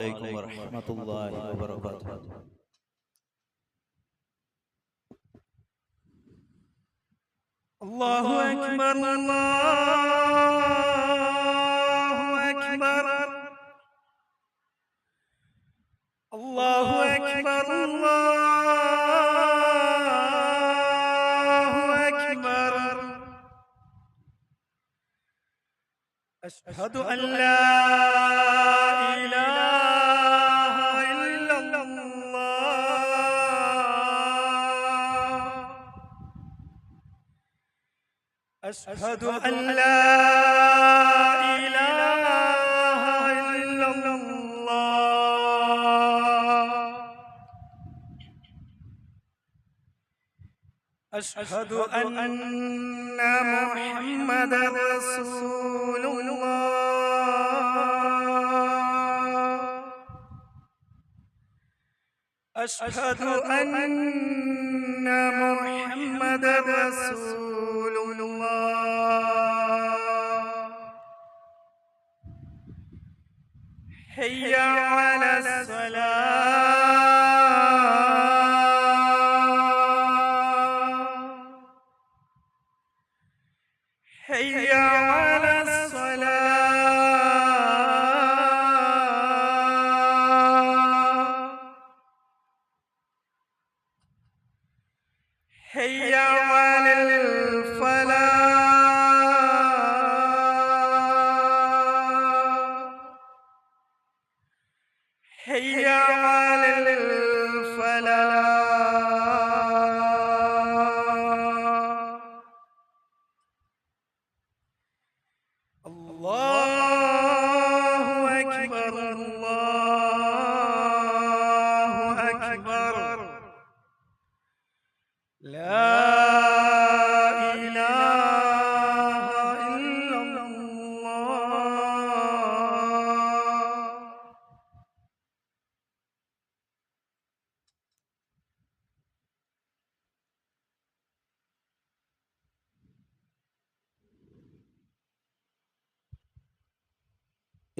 عليكم ورحمة الله وبركاته. الله أكبر الله أكبر الله أكبر الله أكبر. أشهد أن لا إله إلا الله. أشهد أن لا إله إلا الله. أشهد أن محمدا رسول الله. أشهد أن محمدا رسول الله. حي على الصلاة. حي على الصلاة. حي على الفلاح. حي على الفلاح. الله أكبر الله أكبر. لا إله إلا الله.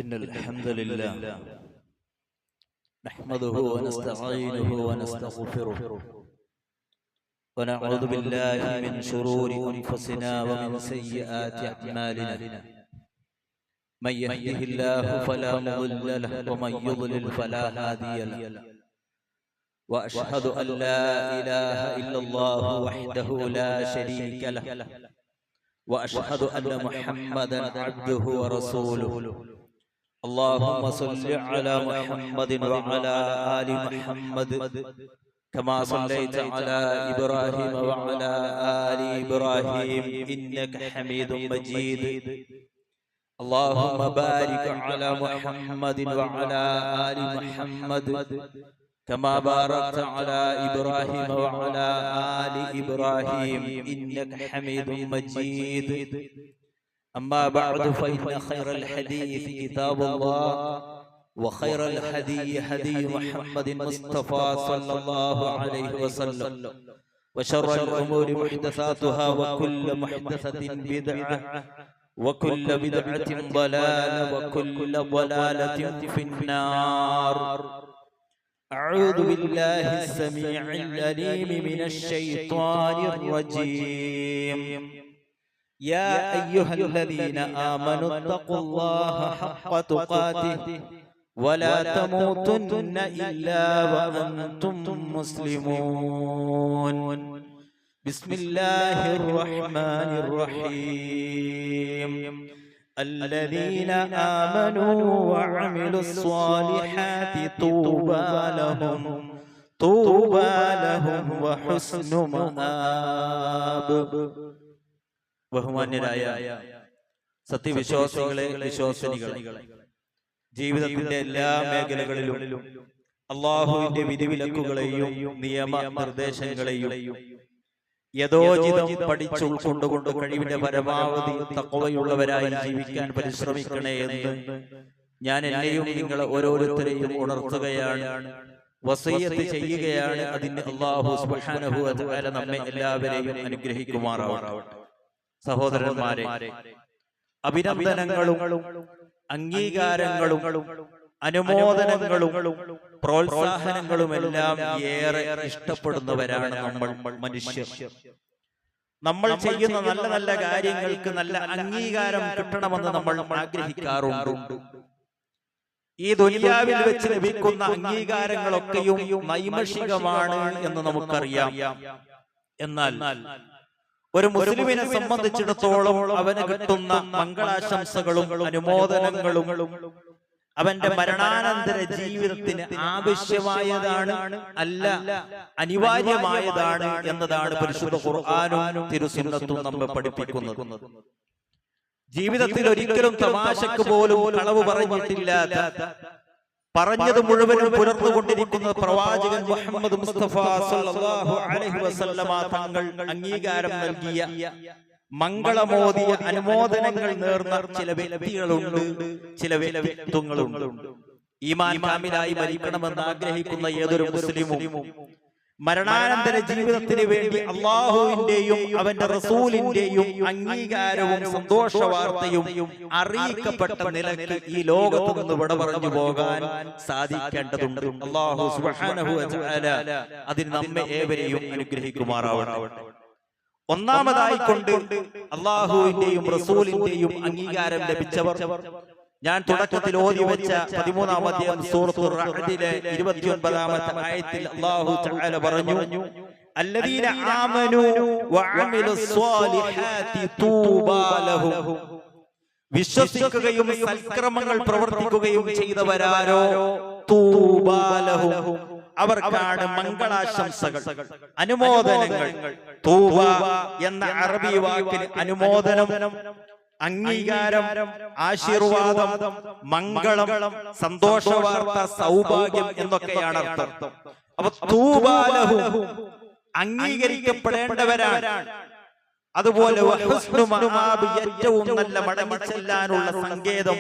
إن الحمد لله نحمده ونستعينه ونستغفره ونعوذ بالله من شرور أنفسنا ومن سيئات أعمالنا. من يهده الله فلا مضل له ومن يضلل فلا هادي له. وأشهد أن لا إله إلا الله وحده لا شريك له. وأشهد أن محمدا عبده ورسوله. اللهم صل على محمد وعلى آل محمد كما صليت على إبراهيم وعلى آل إبراهيم إنك حميد مجيد. اللهم بارك على محمد وعلى آل محمد كما باركت على إبراهيم وعلى آل إبراهيم إنك حميد مجيد. أما بعد فإن خير الحديث كتاب الله وخير الهدي هدي محمد مصطفى صلى الله عليه وسلم. وشر الأمور محدثاتها وكل محدثة بدعة وكل بدعة ضلالة وكل ضلالة في النار. أعوذ بالله السميع العليم من الشيطان الرجيم. يا أيها الذين آمنوا اتقوا الله حق تقاته ولا تموتن إلا وأنتم مسلمون. بسم الله الرحمن الرحيم. الذين آمنوا وعملوا الصالحات طوبى لهم وحسن مآب. ബഹുമാന്യരായ സത്യവിശ്വാസികളെ, വിശ്വാസിനികളെ, ജീവിതത്തിന്റെ എല്ലാ മേഖലകളിലും അള്ളാഹുവിന്റെ വിധിവിലക്കുകളെയും നിയമ നിർദ്ദേശങ്ങളെയും യഥോചിതം പഠിച്ചുൾക്കൊണ്ടുകൊണ്ട് കഴിവിന്റെ പരമാവധി തഖ്വയുള്ളവരായി ജീവിക്കാൻ പരിശ്രമിക്കണേ എന്ന് ഞാൻ എന്നെയും നിങ്ങളെ ഓരോരുത്തരെയും ഉണർത്തുകയാണ്, വസിയ്യത്ത് ചെയ്യുകയാണ്. അതിന് അല്ലാഹു സുബ്ഹാനഹു വ തആല നമ്മെ എല്ലാവരെയും അനുഗ്രഹിക്കുമാറാവട്ടെ. സഹോദരന്മാരെ, അഭിനന്ദനങ്ങളും അംഗീകാരങ്ങളും അനുമോദനങ്ങളും പ്രോത്സാഹനങ്ങളുമെല്ലാം ഏറെ ഇഷ്ടപ്പെടുന്നവരാണ് നമ്മൾ മനുഷ്യർ. നമ്മൾ ചെയ്യുന്ന നല്ല നല്ല കാര്യങ്ങൾക്ക് നല്ല അംഗീകാരം കിട്ടണമെന്ന് നമ്മൾ ആഗ്രഹിക്കാറുണ്ട്. ഈ ദുനിയാവിൽ വെച്ച് ലഭിക്കുന്ന അംഗീകാരങ്ങളൊക്കെയും നൈമിഷികമാണ് എന്ന് നമുക്കറിയാം. എന്നാൽ ഒരു മുസ്ലിമിനെ സംബന്ധിച്ചിടത്തോളം അവന് കിട്ടുന്ന മംഗളാശംസകളും അനുമോദനങ്ങളും അവന്റെ മരണാനന്തര ജീവിതത്തിന് ആവശ്യമായതാണ്, അല്ല അനിവാര്യമായതാണ് എന്നതാണ് പരിശുദ്ധ ഖുർആനും തിരുസുന്നത്തും നമ്മെ പഠിപ്പിക്കുന്നത്. ജീവിതത്തിൽ ഒരിക്കലും തമാശക്ക് പോലും കളവ് പറഞ്ഞിട്ടില്ലാത്ത, പറഞ്ഞത് മുഴുവനും പുലർന്നുകൊണ്ടിരിക്കുന്ന പ്രവാചകൻ മുഹമ്മദ് മുസ്തഫ സല്ലല്ലാഹു അലൈഹി വസല്ലമ തങ്ങൾ അംഗീകാരം നൽകിയ, മംഗളമോദിയ, അനുമോദനങ്ങൾ നേർന്ന ചില വ്യക്തികളുണ്ട്, ചില വ്യക്തിത്വങ്ങളുണ്ട്. ഈമാൻ കാമിലായി മരിക്കണമെന്ന് ആഗ്രഹിക്കുന്ന ഏതൊരു മുസ്ലിമും മരണാനന്തര ജീവിതത്തിന് വേണ്ടി അള്ളാഹുവിന്റെയും അവന്റെ റസൂലിന്റെയും അംഗീകാരവും സന്തോഷ വാർത്തയും അറിയിക്കപ്പെട്ട നിലയ്ക്ക് ഈ ലോകത്ത് നിന്ന് വിട പറഞ്ഞു പോകാൻ സാധിക്കേണ്ടതുണ്ട്. അല്ലാഹു സുബ്ഹാനഹു വ തആല അതിന് നമ്മെ ഏവരെയും അനുഗ്രഹിക്കുമാറാവട്ടെ. ഒന്നാമതായി കൊണ്ട് അള്ളാഹുവിന്റെയും റസൂലിന്റെയും അംഗീകാരം ലഭിച്ചവർ, ഞാൻ തുടക്കത്തിൽ ഓതി വെച്ച 13-ാം അധ്യായം സൂറത്തുർ റഅദിലെ 29-ാമത്തെ ആയത്തിൽ അല്ലാഹു തആല പറഞ്ഞു, അല്ലദീന ആമനൂ വഅമിലുസ് സ്വാലിഹാതി തൂബാ ലഹും, വിശ്വസിക്കുകയും സൽക്കർമ്മങ്ങൾ പ്രവർത്തിക്കുകയും ചെയ്തവരാരോ തൂബാ ലഹും, അവർക്കാണ് മംഗളാശംസകൾ, അനുമോദനങ്ങൾ. തൂബ എന്ന അറബി വാക്കിന് അനുമോദനം, അംഗീകാരം, ആശീർവാദം, മംഗളം, സന്തോഷവാർത്ത, സൗഭാഗ്യം എന്നൊക്കെയാണ് അർത്ഥം. അപ്പൊ തൂബാ ലഹും അംഗീകരിക്കപ്പെടേണ്ടവരാണ്. അതുപോലെ ഏറ്റവും നല്ല മടങ്ങി ചെല്ലാനുള്ള സങ്കേതം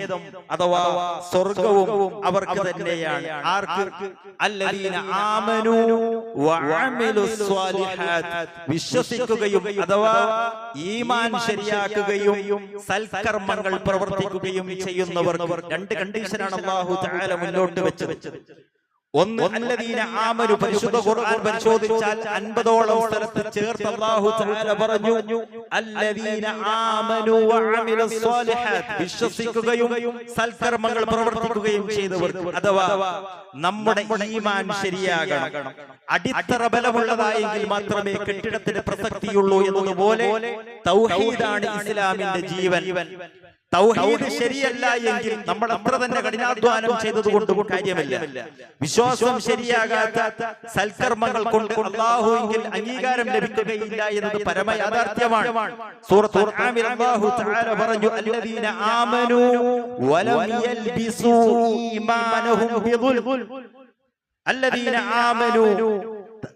അഥവാ സ്വർഗവും അവർക്ക് തന്നെയാണ്. ആർക്ക്? അല്ലദീന ആമനൂ വഅമിലുസ് സ്വാലിഹാത്ത്, വിശ്വസിക്കുകയും അഥവാ ഈമാൻ ശരിയാക്കുകയും സൽക്കർമ്മങ്ങൾ പ്രവർത്തിക്കുകയും ചെയ്യുന്നവർക്ക്. രണ്ട് കണ്ടീഷനാണ് അല്ലാഹു തആല മുന്നോട്ട് വെച്ചത്. ഒന്ന്, അല്ലദീന ആമനു, പരിശുദ്ധ ഖുർആൻ പരിശോധിച്ചാൽ 50ഓളം സ്ഥലത്ത് ചേർത്ത് അല്ലാഹു തആല പറഞ്ഞു അല്ലദീന ആമനു വഅമിലുസ് സ്വാലിഹാത്ത്, വിശ്വസിക്കുകയും സൽക്കർമ്മങ്ങൾ പ്രവർത്തിക്കുകയും ചെയ്തവർക്ക്. അഥവാ നമ്മുടെ ഈമാൻ ശരിയാകണം, അടിത്തറ ബലമുള്ളതായെങ്കിൽ മാത്രമേ കെട്ടിടത്തിന് പ്രസക്തിയുള്ളൂ എന്നതുപോലെ തൗഹീദാണ് ഇസ്ലാമിന്റെ ജീവൻ. തൗഹീദ് ശരിയല്ല എങ്കിൽ നമ്മൾ അത്ര തന്നെ കഠിനാധ്വാനം ചെയ്തതുകൊണ്ടും കാര്യമില്ല. വിശ്വാസം ശരിയാകാത്ത സൽക്കർമ്മങ്ങൾ കൊണ്ട് അല്ലാഹുവിൽ അംഗീകാരം ലഭിക്കുകയില്ല എന്നത് പരമയാഥാർത്ഥ്യമാണ്. സൂറത്തുൽ അൻആമിൽ അല്ലാഹു തആല പറഞ്ഞു അല്ലദീന ആമനൂ വലം യൽബിസൂ ഈമാനഹും ബിദുൽം, അല്ലദീന ആമനൂ,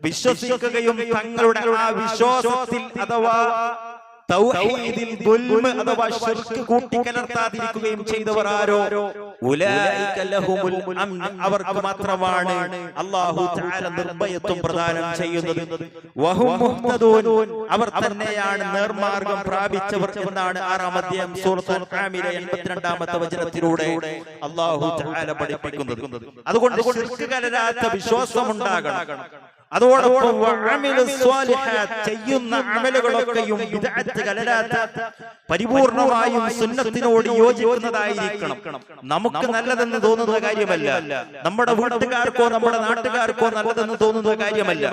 വിശ്വസിക്കുകയും തങ്ങളുടെ ആ വിശ്വാസത്തിൽ അഥവാ തൗഹീദിൽ ദുൽമ് അഥവാ ശിർക്ക് കൂട്ടിക്കലർത്താതിരിക്കുകയും ചെയ്തവർ ആരോ ഉലൈക ലഹുമുൽ അംൻ, അവർക്ക് മാത്രമാണ് അല്ലാഹു തആല നിർഭയത്വം പ്രദാനം ചെയ്യുന്നത്. വഹും മുഹ്തദൂൻ, അവർ തന്നെയാണ് നേർമാർഗം പ്രാപിച്ചവർ എന്നാണ് 6-ാം അധ്യായം സൂറത്തുൽ അൻആമിലെ 82-ാമത്തെ വചനത്തിലൂടെ അല്ലാഹു തആല പഠിപ്പിക്കുന്നത്. അതുകൊണ്ട് ശിർക്ക് കലരാത്ത വിശ്വാസം ഉണ്ടാകണം. അതോടൊപ്പം ചെയ്യുന്ന അമലുകളൊക്കെയും ബിദ്അത്ത് കലരാത്ത, പരിപൂർണമായും സുന്നത്തിനോട് യോജിക്കുന്നതായിരിക്കണം. നമുക്ക് നല്ലതെന്ന് തോന്നുന്ന കാര്യമല്ല, നമ്മുടെ വീട്ടുകാർക്കോ നമ്മുടെ നാട്ടുകാർക്കോ നല്ലതെന്ന് തോന്നുന്ന കാര്യമല്ല.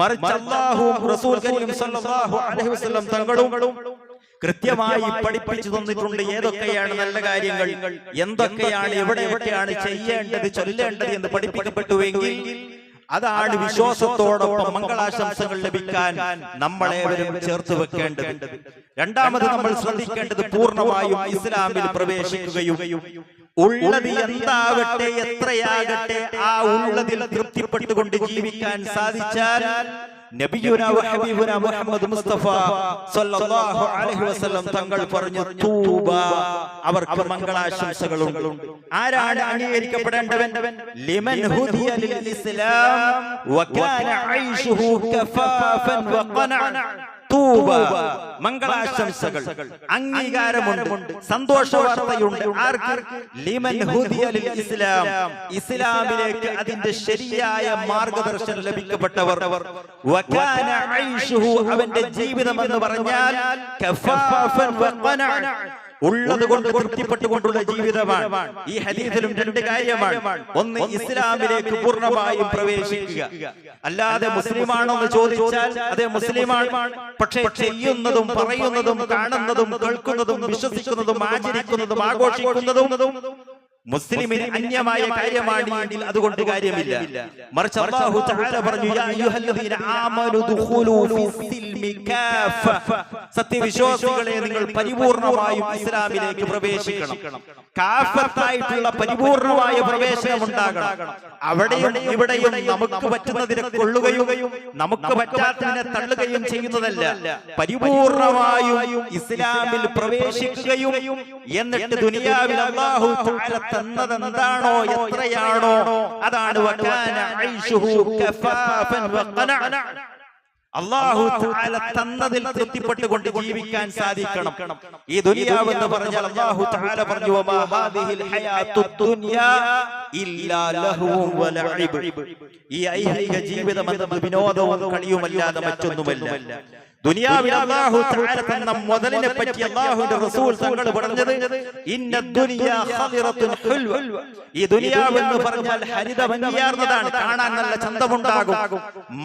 മറിച്ച് അല്ലാഹുവും റസൂൽ കരീം സല്ലല്ലാഹു അലൈഹി വസല്ലം തങ്ങളും കൃത്യമായി പഠിപ്പിച്ചു തന്നിട്ടുണ്ട് ഏതൊക്കെയാണ് നല്ല കാര്യങ്ങൾ, എന്തൊക്കെയാണ് എവിടെയൊക്കെയാണ് ചെയ്യേണ്ടത് ചൊല്ലേണ്ടത് എന്ന് പഠിപ്പിക്കപ്പെട്ടുവെങ്കിൽ അതാണ് വിശ്വാസത്തോടൊപ്പം മംഗളാശംസകൾ ലഭിക്കാൻ നമ്മളേവരും ചേർത്ത് വെക്കേണ്ടത്. രണ്ടാമത് നമ്മൾ ശ്രദ്ധിക്കേണ്ടത് പൂർണ്ണമായും ഇസ്ലാമിൽ പ്രവേശിക്കുകയും ഉള്ളത് എന്താവട്ടെ എത്രയാകട്ടെ ആ ഉള്ളതിൽ തൃപ്തിപ്പെട്ടുകൊണ്ട് ജീവിക്കാൻ സാധിച്ചാൽ നബിയുനാ വഹബീബുനാ മുഹമ്മദ് മുസ്തഫ സല്ലല്ലാഹു അലൈഹി വസല്ലം തങ്ങൾ പറഞ്ഞു തൂബ, അവർക്ക് മംഗളാശംസകളുണ്ട്. ആരാണ് അംഗീകരിക്കപ്പെടേണ്ടവൻ? ലിമൻ ഹുദിയ ലിൽ ഇസ്ലാം വകാന ഐശുഹു കഫാഫൻ വഖന, തൂബ, മംഗളാശംസകൾ, അംഗീകാരമുണ്ട്, സന്തോഷ വാർത്തയുണ്ട്. ആർക്ക്? ലിമൻ ഹുദിയ ലിൽ ഇസ്ലാം, ഇസ്ലാമിലേക്ക് അതിന്റെ ശരിയായ മാർഗദർശനം ലഭിക്കപ്പെട്ടവർ. വകാന ഐഷുഹു, അവന്റെ ജീവിതം എന്ന് പറഞ്ഞാൽ കഫാഫൻ വഖന, ഉള്ളത് കൊണ്ട് തൃപ്തിപ്പെട്ടുകൊണ്ടുള്ള ജീവിതമാണ്. ഈ ഹദീസിലും രണ്ട് കാര്യമാണ്. ഒന്ന്, ഇസ്ലാമിലേക്ക് പൂർണ്ണമായും പ്രവേശിക്കുക. അല്ലാതെ മുസ്ലിമാണോ എന്ന് ചോദിച്ചാൽ അതെ മുസ്ലിമാണ്, പക്ഷേ ചെയ്യുന്നതും പറയുന്നതും കാണുന്നതും കേൾക്കുന്നതും വിശ്വസിക്കുന്നതും ആചരിക്കുന്നതും ആഘോഷിക്കുന്നതും മുസ്ലിമിന് അന്യമായ കാര്യമാണ് എങ്കിൽ അതുകൊണ്ട് കാര്യമില്ല. മറിച്ച് അല്ലാഹു തആല പറഞ്ഞു, യാ അയ്യുഹല്ലദീന ആമനു ദുഖൂലു ഫിസ്സിൽമി കാഫ, സത്യവിശ്വാസികളെ നിങ്ങൾ പരിപൂർണമായും ഇസ്ലാമിലേക്ക് പ്രവേശിക്കണം. കാഫത്തായിട്ടുള്ള പരിപൂർണമായ പ്രവേശനം ഉണ്ടാകണം. അവിടെയും ഇവിടെയും നമുക്ക് പറ്റുന്നതിനെ കൊള്ളുകയും നമുക്ക് പറ്റാത്തതിനെ തള്ളുകയും ചെയ്യുന്നതല്ല. പരിപൂർണമായും ഇസ്ലാമിൽ പ്രവേശിക്കുകയും എന്നിട്ട് ദുനിയാവിൽ അല്ലാഹു തആല തന്നതെന്താണോ എത്രയാണോ അതാണ് വകാന ഐഷുഹു കഫാഫൻ വഖന. അല്ലാഹു തആല തന്നതിൽ തൃപ്തിപ്പെട്ടുകൊണ്ട് ജീവിക്കാൻ സാധിക്കണം. ഈ ദുനിയാവ് എന്ന് പറഞ്ഞാൽ അല്ലാഹു തആല പറഞ്ഞു, വമാ ഹാദിഹിൽ ഹയാത്തുദ് ദുനിയാ ഇല്ലാ ലഹ്വും വലഇബ്, ഈ ഐഹിക ജീവിതം എന്നത് വിനോദവും കളിയുമല്ലാതെ മറ്റൊന്നുമല്ല. ദുനിയാവിൽ അല്ലാഹു തആല തന്ന മുതലിനെ പറ്റി അല്ലാഹുവിന്റെ റസൂൽ തങ്ങൾ പറഞ്ഞത്, ഇന്ന ദുനിയാ ഖദിറത്തുൻ ഹുൽവ, ഈ ദുനിയാവ് എന്ന് പറഞ്ഞാൽ ഹരിതഭംഗിയാർന്നതാണ്, കാണാൻ നല്ല ചന്തമുണ്ടാകും,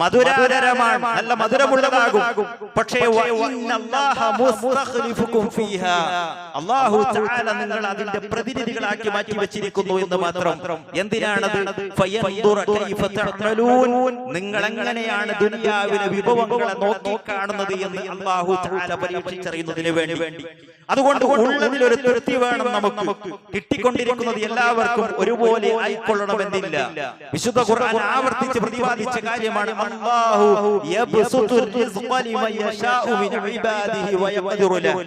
മധുരകരമാണ്, നല്ല മധുരമുള്ളതാകും. പക്ഷേ വഇന്നല്ലാഹ മുസ്തഖ്ലിഫുകും ഫീഹാ, അല്ലാഹു തആല നിങ്ങൾ അതിന്റെ പ്രതിനിധികളാക്കി മാറ്റി വെച്ചിരിക്കുന്നു എന്ന് മാത്രം. എന്തിനാണത്? ഫയൻദുറ കൈഫ തഅമലൂൻ, നിങ്ങൾ എങ്ങനെയാണ് ദുനിയാവിലെ വിഭവങ്ങളെ നോക്കി കാണുന്നത് എന്ന് അല്ലാഹു തആല പരീക്ഷിച്ചറിയുന്നതിന് വേണ്ടി. അതുകൊണ്ട് ഉള്ളതിൽ ഒരു തൃപ്തി വേണം നമുക്ക്. കിട്ടിക്കൊണ്ടിരിക്കുന്നത് എല്ലാവർക്കും ഒരുപോലെ ആയിക്കൊള്ളണമെന്നില്ല. വിശുദ്ധ ഖുർആൻ ആവർത്തിച്ച് പ്രതിപാദിച്ച കാര്യമാണ്, അല്ലാഹു യബ്സുതു റിസ്ഖ ലിമൻ യശാഉ മിൻ ഇബാദിഹി വയഖ്ദിറു ലഹു,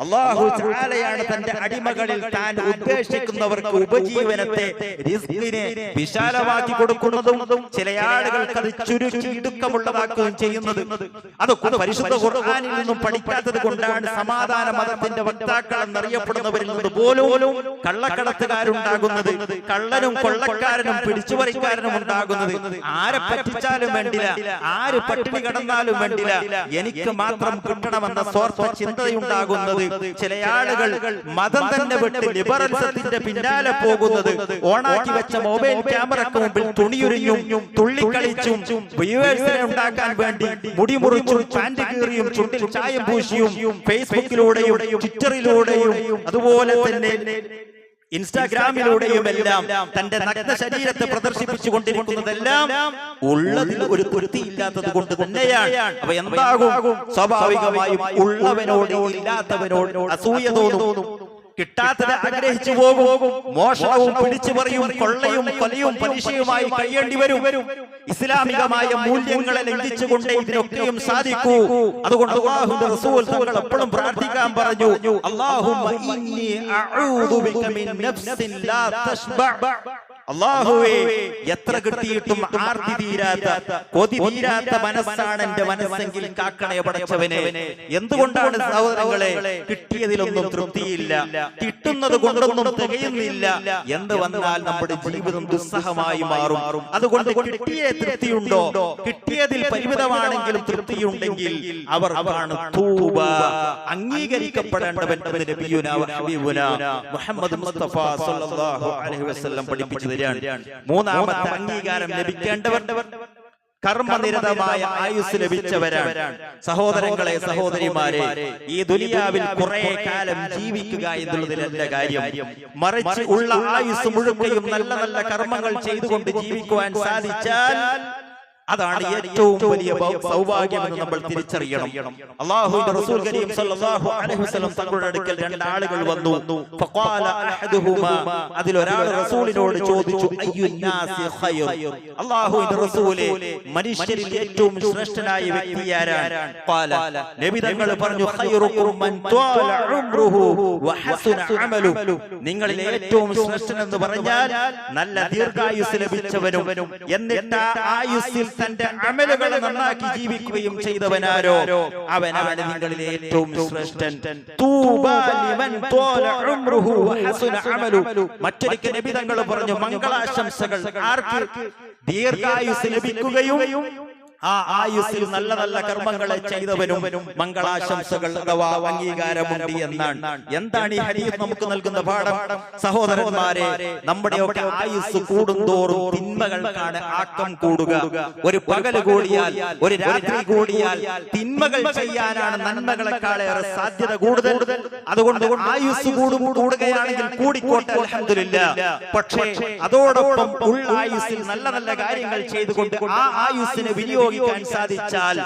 അല്ലാഹു തആലയാണ് തന്റെ അടിമകളിൽ താൻ ഉദ്ദേശിക്കുന്നവർക്ക് ഉപജീവനത്തെ റിസ്കിനെ വിശാലമാക്കി കൊടുക്കുന്നതും ചില ആളുകൾക്ക് അത് ചുരുക്കി ഇടുക്കമുള്ളതാക്കുകയും ചെയ്യുന്നത്. അതൊക്കെ പരിശുദ്ധ ഖുർആനിൽ നിന്നും പഠിക്കാത്തത് കൊണ്ടാണ് സമാധാന മതത്തിന്റെ വക്താക്കൾ എന്നറിയപ്പെടുന്നവരിൽ നിന്ന് പോലും കള്ളക്കടത്തുകാരുണ്ടാകുന്നത്, കള്ളനും കൊള്ളക്കാരനും പിടിച്ചുപറിക്കാരനും ഉണ്ടാകുന്നത്. ആരെ പറ്റിച്ചാലും വേണ്ടില്ല, ആര് പട്ടിണി കിടന്നാലും വേണ്ടില്ല, എനിക്ക് മാത്രം കിട്ടണമെന്ന സ്വാർത്ഥ ചിന്തയുണ്ടാകുന്നത്. ചില ആളുകൾ മതം തന്നെ വിട്ട് ലിബറലിസത്തിന്റെ പിന്നാലെ പോകുന്നത്, ഓണാക്കി വെച്ച മൊബൈൽ ക്യാമറക്ക് മുമ്പിൽ തുണിയുരിഞ്ഞും തുള്ളിക്കളിച്ചും വ്യൂവേഴ്സിനെ ഉണ്ടാക്കാൻ വേണ്ടി മുടി മുറിച്ചും പാന്റ് കീറിയും ചുണ്ടിൽ ചായം പൂശിയും ഫേസ്ബുക്കിലൂടെയും ട്വിറ്ററിലൂടെയും അതുപോലെ തന്നെ ഇൻസ്റ്റാഗ്രാമിലൂടെയും എല്ലാം തന്റെ നഗ്ന ശരീരത്തെ പ്രദർശിപ്പിച്ചു കൊണ്ടിരിക്കുന്നതെല്ലാം ഉള്ളതിൽ ഒരു തൃപ്തിയില്ലാത്തത് കൊണ്ട് തന്നെയാണ്. അപ്പൊ എന്താകും? സ്വാഭാവികമായും ഉള്ളവനോട് ഇല്ലാത്തവനോട് അസൂയ തോന്നും, കിട്ടാത്തത് ആഗ്രഹിച്ചു പോകും, മോഷണവും പിടിച്ചു പറയും കൊള്ളയും കൊലയും പലിശയുമായി കഴിയേണ്ടി വരും. ഇസ്ലാമികമായ മൂല്യങ്ങളെ ലംഘിച്ചുകൊണ്ട് ഇതിനൊക്കെയും സാധിക്കൂ. അതുകൊണ്ട് അല്ലാഹുവിന്റെ റസൂൽ തങ്ങൾ എപ്പോഴും പ്രാർത്ഥിക്കാൻ പറഞ്ഞു, അല്ലാഹുമ്മ ഇന്നി അഊദു ബിക മിൻ നഫ്സിൻ ലാ തശ്ബഅ, അല്ലാഹുവേ എത്ര കിട്ടിയിട്ടും ആർത്തി തീരാത്ത കൊതി തീരാത്ത മനസ്സാണ് എന്റെ മനസ്സെങ്കിൽ കാക്കണേ പടച്ചവനെ. എന്തുകൊണ്ടാണ് സഹോദരങ്ങളെ കിട്ടിയതിലൊന്നും തൃപ്തിയില്ല, കിട്ടുന്നത് കൊണ്ടൊന്നും തികയുന്നില്ല എന്ന് വന്നാൽ നമ്മുടെ ജീവിതം ദുസ്സഹമായി മാറും. അതുകൊണ്ട് കിട്ടിയ തൃപ്തിയുണ്ടോ? കിട്ടിയതിൽ പരിമിതമാണെങ്കിലും തൃപ്തിയുണ്ടെങ്കിൽ അവർക്കാണ് തൂബ, അംഗീകരിക്കപ്പെടേണ്ടവൻ നബിയുനാ ഹബീബുനാ മുഹമ്മദ് മുസ്തഫ സല്ലല്ലാഹു അലൈഹി വസല്ലം പഠിപ്പിച്ചു. മൂന്നാമത്തെ അംഗീകാരം ലഭിക്കേണ്ടവർ കർമ്മനിരതമായ ആയുസ് ലഭിച്ചവരാണ്. സഹോദരങ്ങളെ, സഹോദരിമാരെ, ഈ ദുനിയാവിൽ കുറെ കാലം ജീവിക്കുക എന്നുള്ളതിലല്ല കാര്യം, മറിച്ച് ഉള്ള ആയുസ് മുഴുവനും നല്ല നല്ല കർമ്മങ്ങൾ ചെയ്തുകൊണ്ട് ജീവിക്കുവാൻ സാധിച്ചാൽ അതാണ് ഏറ്റവും വലിയ സൗഭാഗ്യമെന്ന് നമ്മൾ തിരിച്ചറിയണം. അല്ലാഹുവിന്റെ റസൂൽ കരീം സല്ലല്ലാഹു അലൈഹി വസല്ലം തങ്ങളുടെ അടുക്കൽ രണ്ടാളുകൾ വന്നു. ഫഖാല അഹദുഹുമാ, അതിൽ ഒരാൾ റസൂലിനോട് ചോദിച്ചു, അയ്യുന്നാസി ഖൈർ, അല്ലാഹുവിന്റെ റസൂലേ മനുഷ്യരിൽ ഏറ്റവും ശ്രേഷ്ഠനായ വ്യക്തി ആരാണ്? ഖാല, നബി തങ്ങൾ പറഞ്ഞു, ഖൈറുകും മൻ ത്വാല ഉംറുഹു വഹസന അമലു, നിങ്ങളിൽ ഏറ്റവും ശ്രേഷ്ഠൻ എന്ന് പറഞ്ഞാൽ നല്ല ദീർഘായുസ് ലഭിച്ചവനും എന്നിട്ട് ആയുസ്സിൽ തന്റെ അമലുകൾ നന്നാക്കി ജീവിക്കുകയും ചെയ്തവനാരോ അവനാണ് നിങ്ങളിൽ ഏറ്റവും ശ്രേഷ്ഠൻ. തൂബാ ലിമൻ ത്വാല ഉംറുഹു വഹസന അമലു. മറ്റൊരിക്കൽ നബി തങ്ങൾ പറഞ്ഞു, മംഗളാശംസകൾ ആർക്ക് ദീർഘായുസ് ലഭിക്കുകയും ആ ആയുസ്സിൽ നല്ല നല്ല കർമ്മങ്ങളെ ചെയ്തവനും മംഗളാശംസകൾ അഥവാ അംഗീകാരമുണ്ട് എന്നാണ്. എന്താണ് ഈ ഹദീസ് നമുക്ക് നൽകുന്ന പാഠം? സഹോദരന്മാരെ, നമ്മുടെയൊക്കെ ആയുസ് കൂടുന്തോറും തിന്മകൾക്കാണ് ആക്കം കൂടുക. ഒരു പകല് കൂടിയാൽ, ഒരു രാത്രി കൂടിയാൽ തിന്മകൾ ചെയ്യാനാണ് നന്മകളെക്കാളേറെ സാധ്യത കൂടുതൽ. അതുകൊണ്ട് ആയുസ് കൂടുകയാണെങ്കിൽ കൂടിക്കോട്ടെ, അൽഹംദുലില്ലാഹ്. പക്ഷേ അതോടൊപ്പം ഉള്ള ആയുസ്സിൽ നല്ല നല്ല കാര്യങ്ങൾ ചെയ്തുകൊണ്ട് ആ ആയുസ്സിനെ വിനിയോഗിക്കാൻ സാധിച്ചാൽ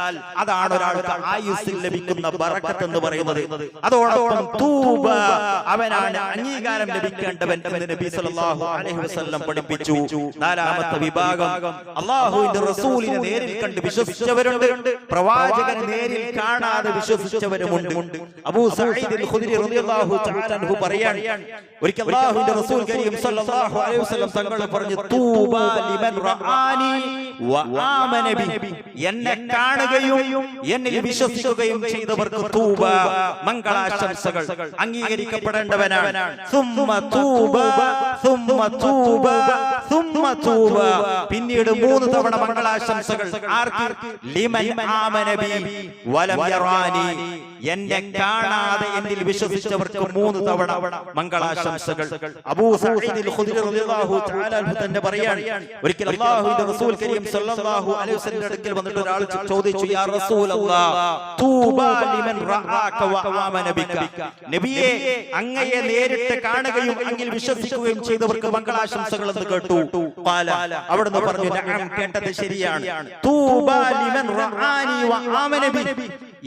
അതാണ് ഒരാൾക്ക് ആയുസ്സിൽ ലഭിക്കുന്ന ബറക്കത്ത് എന്ന് പറയുന്നത്. അതോടൊപ്പം തൂബ, അവനാണ് അംഗീകാരം ലഭിക്കേണ്ടവൻ എന്ന് നബി സല്ലല്ലാഹു അലൈഹി വസല്ലം പഠിപ്പിച്ചു. നാലാമത്തെ വിഭാഗം, അല്ലാഹുവിന്റെ റസൂലിനെ നേരിൽ കണ്ട് വിശ്വസിച്ചവരുണ്ട്, പ്രവാചകനെ നേരിൽ കാണാതെ വിശ്വസിച്ചവരുമുണ്ട്. അബൂ സഈദ് അൽ ഖുദരി റളിയല്ലാഹു തആല അൻഹു പറയാൻ, ഒരിക്കൽ അല്ലാഹുവിന്റെ റസൂൽ കരീം സല്ലല്ലാഹു അലൈഹി വസല്ലം തങ്ങൾ പറഞ്ഞു, തൂബ ലിമൻ റആനി വആമന ബി. എന്നെ കാണുകയും എന്നിൽ വിശ്വസിക്കുകയും ചെയ്തവർക്ക് തൂബ, മംഗളാശംസകൾ അംഗീകരിക്കപ്പെടേണ്ടവനാണ്. സുമ്മ തൂബ സുമ്മ തൂബ സുമ്മ തൂബ. പിന്നീട് 3 തവണ മംഗളാശംസകൾ ആർക്ക്? ലിമൻ ആമന ബി വലം യറാനി. എന്നെ കാണാതെ എന്നിൽ വിശ്വസിച്ചവർക്ക് 3 തവണ മംഗളാശംസകൾ. അബൂ സഈദ് അൽ ഖുദരി റളിയല്ലാഹു തആല അൻഹു തന്നെ പറയാൻ, ഒരിക്കൽ അല്ലാഹുവിന്റെ റസൂൽ കരീം സല്ലല്ലാഹു അലൈഹി വസല്ലം അടുക്കൽ വന്നിട്ട് ഒരാൾ ചോദിച്ചു, യാ റസൂലല്ലാഹ്, തൂബാ ലിമൻ റആക വആമന ബിക. നബിയേ, അങ്ങയെ നേരിട്ട് കാണുകയും അങ്ങിൽ വിശ്വസിക്കുകയും ചെയ്തവർക്ക് മംഗളാശംസകൾ എന്ന് കേട്ടു. ഖാല, അവിടുന്ന് പറഞ്ഞു, നഅം, കേട്ടത് ശരിയാണ്. തൂബാ ലിമൻ റആനി വആമന ബി.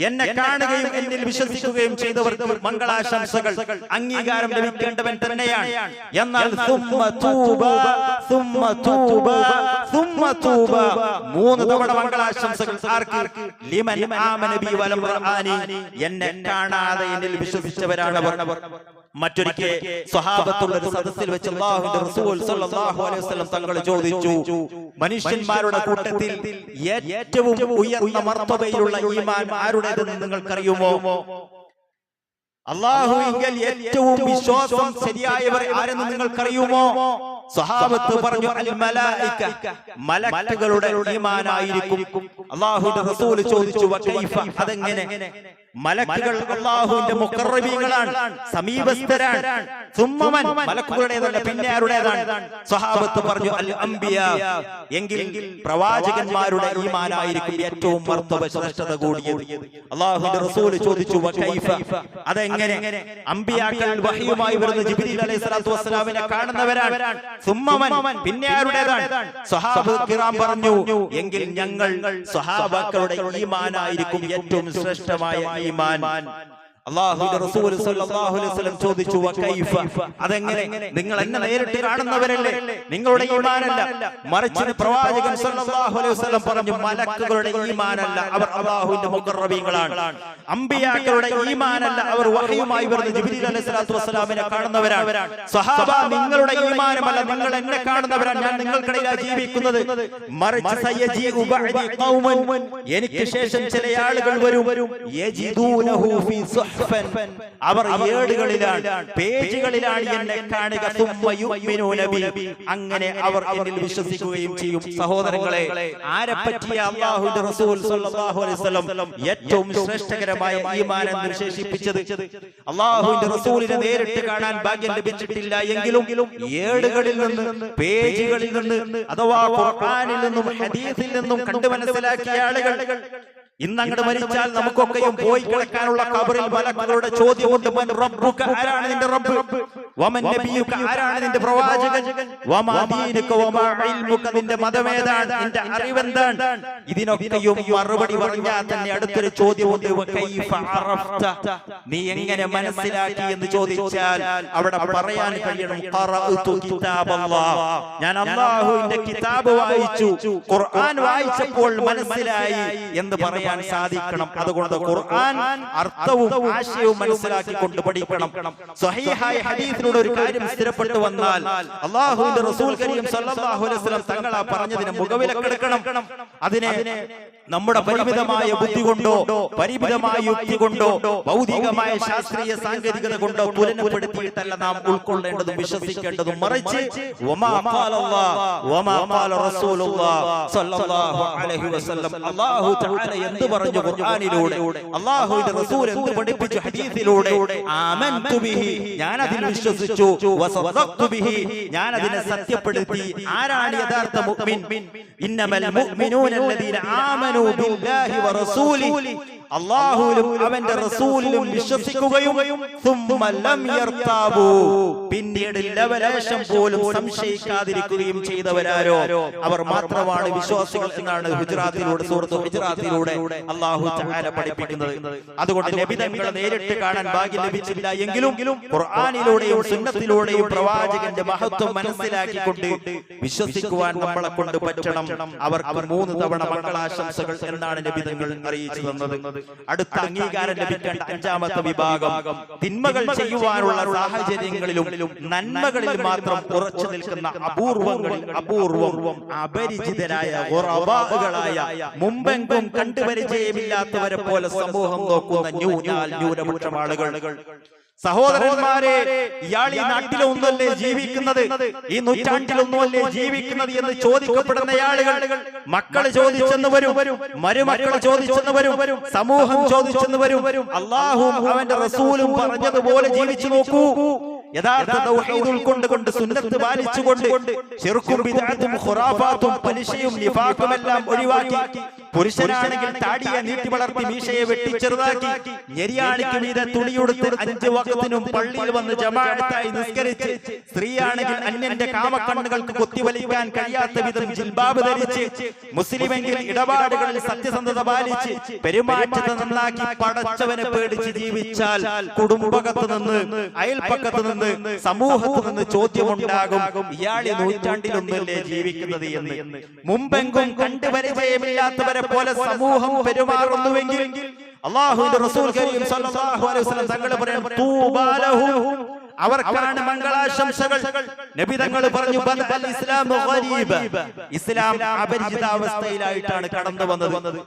എന്നെ കാണുകയും എന്നിൽ വിശ്വസിക്കുകയും ചെയ്തവർക്ക് മംഗളാശംസകൾ അംഗീകാരം ലഭിക്കേണ്ടവൻ തന്നെയാണ്. എന്നാൽ സുമ്മ തൂബ സുമ്മ തൂബ സുമ്മ തൂബ, 3 തവണ മംഗളാശംസകൾ ആർക്ക്? ലിമൻ ആമന ബി വലം റആനി. എന്നെ കാണാതെ എന്നിൽ വിശ്വസിച്ചവരാണവർ. മറ്റൊരിക്കൽ സ്വഹാബത്തുള്ള ഒരു സദസ്സിൽ വെച്ച് അല്ലാഹുവിന്റെ റസൂൽ സല്ലല്ലാഹു അലൈഹി വസല്ലം തങ്ങൾ ചോദിച്ചു, മനുഷ്യന്മാരുടെ കൂട്ടത്തിൽ ഏറ്റവും ഉയർന്ന മർത്തബയിലുള്ള ഈമാൻ ആരുടേതെന്ന് നിങ്ങൾക്കറിയുമോ? അല്ലാഹുവിൽ ഏറ്റവും വിശ്വാസം ശരിയായവർ ആരെന്ന് നിങ്ങൾക്കറിയുമോ? സ്വഹാബത്ത് പറഞ്ഞു, അൽ മലായിക, മലക്കുകളുടെ ഈമാനായിരിക്കും. അല്ലാഹുവിന്റെ റസൂൽ ചോദിച്ചു, വകൈഫ, അതെങ്ങനെ? മലക്കുകൾ അല്ലാഹുവിന്റെ മുഖറബീങ്ങളാണ്, സമീപസ്ഥരാണ്. സുമ്മമൻ, മലക്കുകളുടേതല്ല, പിന്നെ ആരുടേതാണ്? സ്വഹാബത്ത് പറഞ്ഞു, അൽ അംബിയാ, എങ്കിൽ പ്രവാചകന്മാരുടെ ഈമാനായിരിക്കും ഏറ്റവും മർത്തബ ശ്രേഷ്ഠത കൂടിയത്. അല്ലാഹുവിന്റെ റസൂൽ ചോദിച്ചു, വകൈഫ, അതെങ്ങനെ? അംബിയാക്കൾ വഹയുമായി വരുന്ന ജിബ്രീൽ അലൈഹിസ്സലാത്തു വസ്സലാമിനെ കാണുന്നവരാണ്. സുമ്മമൻ, പിന്നെ ആരുടേതാണ്? സ്വഹാബത്ത് കിറാം പറഞ്ഞു, എങ്കിൽ ഞങ്ങൾ സ്വഹാബാക്കളുടെ ഈമാനായിരിക്കും ഏറ്റവും ശ്രേഷ്ഠമായ ഈമാൻ. അല്ലാഹുവിന്റെ റസൂൽ സല്ലല്ലാഹു അലൈഹി വസല്ലം ചോദിച്ചു, വകൈഫ, അതെങ്ങനെ? നിങ്ങൾ എന്നെ നേരിട്ട് കാണുന്നവരല്ലേ, നിങ്ങളുടെ ഈമാനല്ല. മറിച്ച് പ്രവാചകൻ സല്ലല്ലാഹു അലൈഹി വസല്ലം പറഞ്ഞു, മലക്കുകളുടെ ഈമാനല്ല, അവർ അല്ലാഹുവിന്റെ മുഖറബീങ്ങളാണ്. അംബിയാക്കളുടെ ഈമാനല്ല, അവർ വഹയുമായി വരുന്ന ജിബ്രീൽ അലൈഹിസ്സലാത്തു വസ്സലാമിനെ കാണുന്നവരാണ്. സ്വഹാബ, നിങ്ങളുടെ ഈമാനമല്ല, നിങ്ങൾ എന്നെ കാണുന്നവരാണ്, ഞാൻ നിങ്ങൾക്കിടയിലാണ് ജീവിക്കുന്നത്. മറിച്ച് സയജീഉ ബഅദി ഖൗമൻ, എനിക്ക് ശേഷം ചില ആളുകൾ വരും, യജിദൂനഹു ഫീ അവർ ഏടുകളിലാണ്, പേജുകളിലാണ് എന്നെ കാണുക. അങ്ങനെ അവർ എന്നിൽ വിശ്വസിക്കുകയും ചെയ്യും. സഹോദരങ്ങളെ, ആരെപ്പറ്റിയ അല്ലാഹുവിന്റെ റസൂൽ സല്ലല്ലാഹു അലൈഹി വസല്ലം ഏറ്റവും ശ്രേഷ്ഠകരമായ ഈമാൻ എന്ന് വിശേഷിപ്പിച്ചത്? അല്ലാഹുവിന്റെ റസൂലിനെ നേരിട്ട് കാണാൻ ഭാഗ്യം ലഭിച്ചിട്ടില്ല എങ്കിലും ഏടുകളിൽ നിന്ന്, പേജുകളിൽ നിന്ന്, അഥവാ ഖുർആനിൽ നിന്നും ഹദീസിൽ നിന്നും കണ്ടു മനസ്സിലാക്കിയ ആളുകൾ ഇന്നങ്ങട് മരിച്ചാൽ നമുക്കൊക്കെയും പോയി കിടക്കാനുള്ള ഖബറിൽ മലക്കുകളുടെ ചോദ്യമുണ്ട്, മൻ റബ്ബുക, ആരാണ് നിന്റെ റബ്ബ്? വമൻ നബിയുക, ആരാണ് നിന്റെ പ്രവാചകൻ? വമാ ദീനുക വമാ ഇൽമുക, നിന്റെ മതമേതാണ്, നിന്റെ അറിവെന്താണ്? ഇതിനൊക്കെയും മറുപടി പറഞ്ഞാൽ തന്നെ അടുത്തൊരു ചോദ്യമുണ്ട്, വകൈഫ അറഫ്ത, നീ എങ്ങനെ മനസ്സിലാക്കി എന്ന് ചോദിച്ചാൽ അവിടെ പറയാൻ കഴിയണം, ഖറഅതു കിതാബല്ലാഹ്, ഞാൻ അല്ലാഹുവിന്റെ കിതാബ് വായിച്ചു, ഖുർആൻ വായിച്ചപ്പോൾ മനസ്സിലായി എന്ന് പറയാൻ പറയാൻ സാധിക്കണം. അതുകൊണ്ട് ഖുർആൻ അർത്ഥവും ആശയവും മനസ്സിലാക്കിക്കൊണ്ട് പഠിക്കണം. സ്വഹീഹായ ഹദീസിലൂടെ ഒരു കാര്യം സ്ഥിരപ്പെട്ടു വന്നാൽ അല്ലാഹുവിന്റെ റസൂൽ കരീം സല്ലല്ലാഹു അലൈഹി വസല്ലം തങ്ങൾ ആ പറഞ്ഞതിനെ മുഖവിലക്കെടുക്കണം. അതിനെ നമ്മുടെ പരിമിതമായ ബുദ്ധി കൊണ്ടോ പരിമിതമായ യുക്തി കൊണ്ടോ ഭൗതികമായ ശാസ്ത്രീയ സാങ്കേതികത കൊണ്ടോ തുലനപ്പെടുത്തിയിട്ടല്ല നാം ഉൾക്കൊള്ളേണ്ടതും വിശ്വസിക്കേണ്ടതും. മറിച്ച് വമാ ഖാലല്ലാഹ് വമാ ഖാല റസൂലുള്ളാഹ് സല്ലല്ലാഹു അലൈഹി വസല്ലം, അല്ലാഹു തആല എന്ത് പറഞ്ഞു ഖുർആനിലൂടെ, അല്ലാഹുവിന്റെ റസൂൽ എന്ത് പഠിപ്പിച്ചു ഹദീസിലൂടെ, ആമൻതു ബിഹി ഞാൻ അതിൽ വിശ്വസിച്ചു, വസദഖ്തു ബിഹി ഞാൻ അതിനെ സത്യപ്പെടുത്തി. ആരാണ് യഥാർത്ഥ മുഅ്മിൻ? ഇന്നമൽ മുഅ്മിനൂന അല്ലദീന ആമനൂ ബില്ലാഹി വറസൂലിഹി, അല്ലാഹുവിലും അവന്റെ റസൂലിലും വിശ്വസിക്കുകയും സുമ്മ ലം യർതാബു പിന്നീട് ലവലേശം പോലും സംശയിക്കാതിരിക്കുകയും ചെയ്തവരാരോ അവർ മാത്രമാണ് വിശ്വാസികൾ എന്നാണ് സൂറത്തുൽ ഹുജറാത്തിലൂടെ അല്ലാഹു തആല പഠിപ്പിക്കുന്നത്. അതുകൊണ്ട് നബി തങ്ങളെ നേരിട്ട് കാണാൻ ഭാഗ്യം ലഭിച്ചില്ല എങ്കിലും ഖുർആനിലൂടെയും സുന്നത്തിലൂടെയും പ്രവാചകന്റെ മഹത്വം മനസ്സിലാക്കിക്കൊണ്ട് വിശ്വസിക്കുവാൻ നമ്മളെ കൊണ്ട് പറ്റണം. അവർക്ക് 3 തവണ മംഗളാശംസകൾ എന്നാണ് നബി തങ്ങൾ അറിയിച്ചു തന്നത്. അടുത്ത അംഗീകാരം ലഭിക്കേണ്ട 5ാമത്തെ വിഭാഗം തിന്മകൾ ചെയ്യുവാനുള്ള സാഹചര്യങ്ങളിലും നന്മകളിൽ മാത്രം ഉറച്ചു നിൽക്കുന്ന അപൂർവം അപരിചിതരായ ഖുറബാകളായ മുമ്പെങ്കും കണ്ടുപരിചയമില്ലാത്തവരെ പോലെ സമൂഹം നോക്കുന്ന ന്യൂനപക്ഷം ആളുകൾ. സഹോദരന്മാരെ, ഇയാൾ ഈ നാട്ടിലൊന്നുമല്ലേ ജീവിക്കുന്നത്, ഈ നൂറ്റാണ്ടിലൊന്നുമല്ലേ ജീവിക്കുന്നത് എന്ന് ചോദിക്കപ്പെടുന്ന ആളുകൾ മക്കള് ചോദിച്ചെന്ന് വരും, മരുമക്കള് ചോദിച്ചെന്ന് വരും, സമൂഹം ചോദിച്ചെന്ന് വരും. അല്ലാഹുവും അവന്റെ റസൂലും പറഞ്ഞതുപോലെ ജീവിച്ചു നോക്കൂ. യഥാർത്ഥ തൗഹീദ് ഉൾക്കൊണ്ടുകൊണ്ട് സുന്നത്ത് പാലിച്ചുകൊണ്ട് ശിർക്കും ബിദ്അത്തും ഖുറാഫാത്തും പലിശയും നിഫാഖും എല്ലാം ഒഴിവാക്കി, പുരുഷനാണെങ്കിൽ താടിയെ നീട്ടി വളർത്തി മീശയെ വെട്ടിച്ചെറുതാക്കി ഞെരിയാണിക്ക് മീതെ തുണിയുടുത്ത് 5 വഖത്തിനും പള്ളിയിൽ വന്ന് ജമാഅത്തായി നിസ്കരിച്ച്, സ്ത്രീയാണെങ്കിൽ അന്യന്റെ കാമക്കണ്ണുകൾക്ക് കൊത്തിവലിക്കാൻ കഴിയാത്ത വിധം ജിൽബാബ് ധരിച്ച്, മുസ്ലിമെങ്കിൽ ഇടപാടുകളിൽ സത്യസന്ധത പാലിച്ച് പെരുമാറ്റത്തെ നന്നാക്കി പടച്ചവനെ പേടിച്ച് ജീവിച്ചാൽ കുടുംബകത്ത് നിന്ന് അയൽപ്പക്കത്ത് നിന്ന് സമൂഹത്തിൽ നിന്ന് ചോദ്യമുണ്ടാകും, ഇയാളെ നൂറ്റാണ്ടിലൊന്നല്ലേ ജീവിക്കുന്നത് എന്ന്. മുമ്പെങ്കും കണ്ടുപരിചയമില്ലാത്തവരെ പോലെ സമൂഹം പെരുമാറുന്നുവെങ്കിൽ അല്ലാഹുവിന്റെ റസൂൽ കരീം സല്ലല്ലാഹു അലൈഹി വസല്ലം തങ്ങൾ പറയാൻ തൂബാ ലഹും അവർക്കാണ് മംഗളാശംസകൾ. നബി തങ്ങൾ പറഞ്ഞു ഇസ്ലാം അപരിചിതാവസ്ഥയിലായിട്ടാണ് കടന്നു വന്നത്.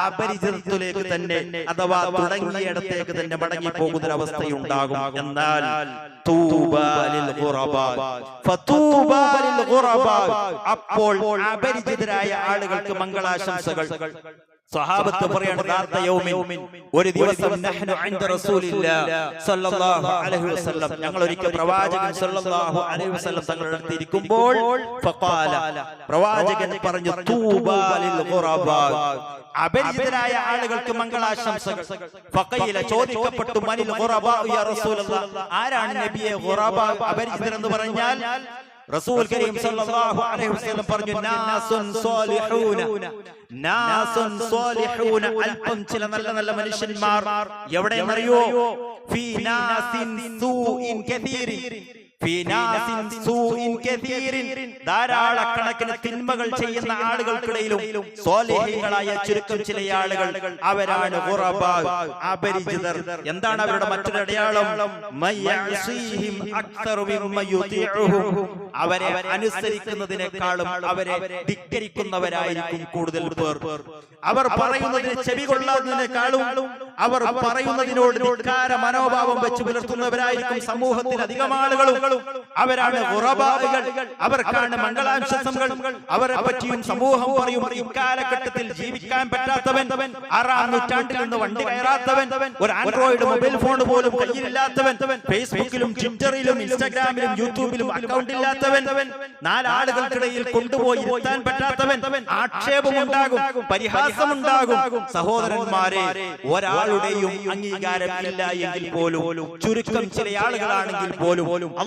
അപരിചിതത്തിലേക്ക് തന്നെ അഥവാ തുടങ്ങിയിടത്തേക്ക് തന്നെ മടങ്ങി പോകുന്നൊരവസ്ഥയുണ്ടാകും. എന്നാൽ അപ്പോൾ അപരിചിതരായ ആളുകൾക്ക് മംഗളാശംസകൾ. സ്വഹാബത്ത് പറയാണ്, ഒരു ദിവസം നഹ്നു ഇൻദ റസൂലില്ലാഹ് സല്ലല്ലാഹു അലൈഹി വസല്ലം, ഞങ്ങൾ ഒരിക്കൽ പ്രവാചകൻ സല്ലല്ലാഹു അലൈഹി വസല്ലം തങ്ങളുടെ അടുത്ത് ഇരിക്കുമ്പോൾ ഫഖാല പ്രവാചകൻ പറഞ്ഞു, തൂബാ ലിൽ ഖുറബാ അപരിചിതരായ ആളുകൾക്ക് മംഗളാശംസകൾ. ഫഖീല ചോദിക്കപ്പെട്ടു, മനിൽ ഖുറബാ യാ റസൂലല്ലാഹ്, ആരാണ് നബിയെ ഖുറബാ അപരിചിതർ എന്ന് പറഞ്ഞാൽ? റസൂൽ കരീം സല്ലല്ലാഹു അലൈഹി വസല്ലം പറഞ്ഞു, നാസുൻ സ്വാലിഹൂന, അല്പം ചില നല്ല മനുഷ്യന്മാർ. എവിടെയെന്നറിയോ? ഫീ നാസിൻ സൂഇൻ കതീരിൻ, ധാരാളക്കണക്കിന് തിന്മകൾ ചെയ്യുന്ന ആളുകൾക്കിടയിലും സ്വാലിഹീങ്ങളായ ചുരുക്കം ചില ആളുകൾ, അവരാണ് ഖുറബാ അപരിചിതർ. എന്താണ് അവരുടെ മറ്റൊരു അടയാളം? അവരെ അനുസരിക്കുന്നതിനേക്കാളും അവരെ ധിക്കരിക്കുന്നവരായിരിക്കും കൂടുതൽ പേർ. അവർ പറയുന്നതിന് ചെവി കൊള്ളാത്തതിനേക്കാളും അവർ പറയുന്നതിനോട് ധിക്കാര മനോഭാവം വെച്ച് പുലർത്തുന്നവരായിരിക്കും സമൂഹത്തിൽ അധികം ആളുകളും. അവരാണ് ഖുറബാകൾ, അവർക്കാണ് മംഗളാശംസകൾ. അവരെ പറ്റിയും സമൂഹം പറയും, ഇക്കാലഘട്ടത്തിൽ ജീവിക്കാൻ പറ്റാത്തവൻ, 6ാം നൂറ്റാണ്ടിൽ നിന്ന് വണ്ടി കയറാത്തവൻ, ഒരു ആൻഡ്രോയിഡ് മൊബൈൽ ഫോൺ പോലും കയ്യിലില്ലാത്തവൻ, ഫേസ്ബുക്കിലും ട്വിറ്ററിലും ഇൻസ്റ്റാഗ്രാമിലും യൂട്യൂബിലും അക്കൗണ്ട് ഇല്ലാത്തവൻ, 4 ആളുകൾക്കിടയിൽ കൊണ്ടുപോയി ഇരുത്താൻ പറ്റാത്തവൻ, ആക്ഷേപമുണ്ടാകും, പരിഹാസമുണ്ടാകും. സഹോദരന്മാരെ, ഒരാളുടെയും അംഗീകാരം ഇല്ല എങ്കിൽ പോലും, ചുരുക്കം ചില ആളുകളാണെങ്കിൽ പോലും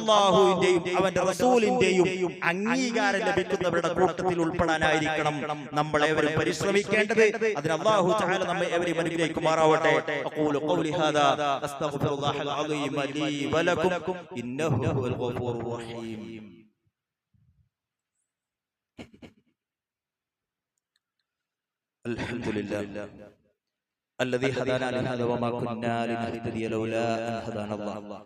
അല്ലാഹുവിന്റെയും അവന്റെ റസൂലിന്റെയും അംഗീകാരം ലഭിക്കുന്നവരുടെ കൂട്ടത്തിൽ ഉൾപ്പെടാനായിരിക്കണം നമ്മളേവരും പരിശ്രമിക്കേണ്ടത്. അതിന് അല്ലാഹു തആല നമ്മെ ഏവരെയും അനുഗ്രഹിക്കുമാറാവട്ടെ. അഖൂലു ഖൗലി ഹാദാ അസ്തഗ്ഫിറുല്ലാഹൽ അലീം ലീ വലക്കും ഇന്നഹു ഹുവൽ ഗഫൂറുർ റഹീം. الحمد لله الذي هدانا لهذا وما كنا لنهتدي لولا أن هدانا الله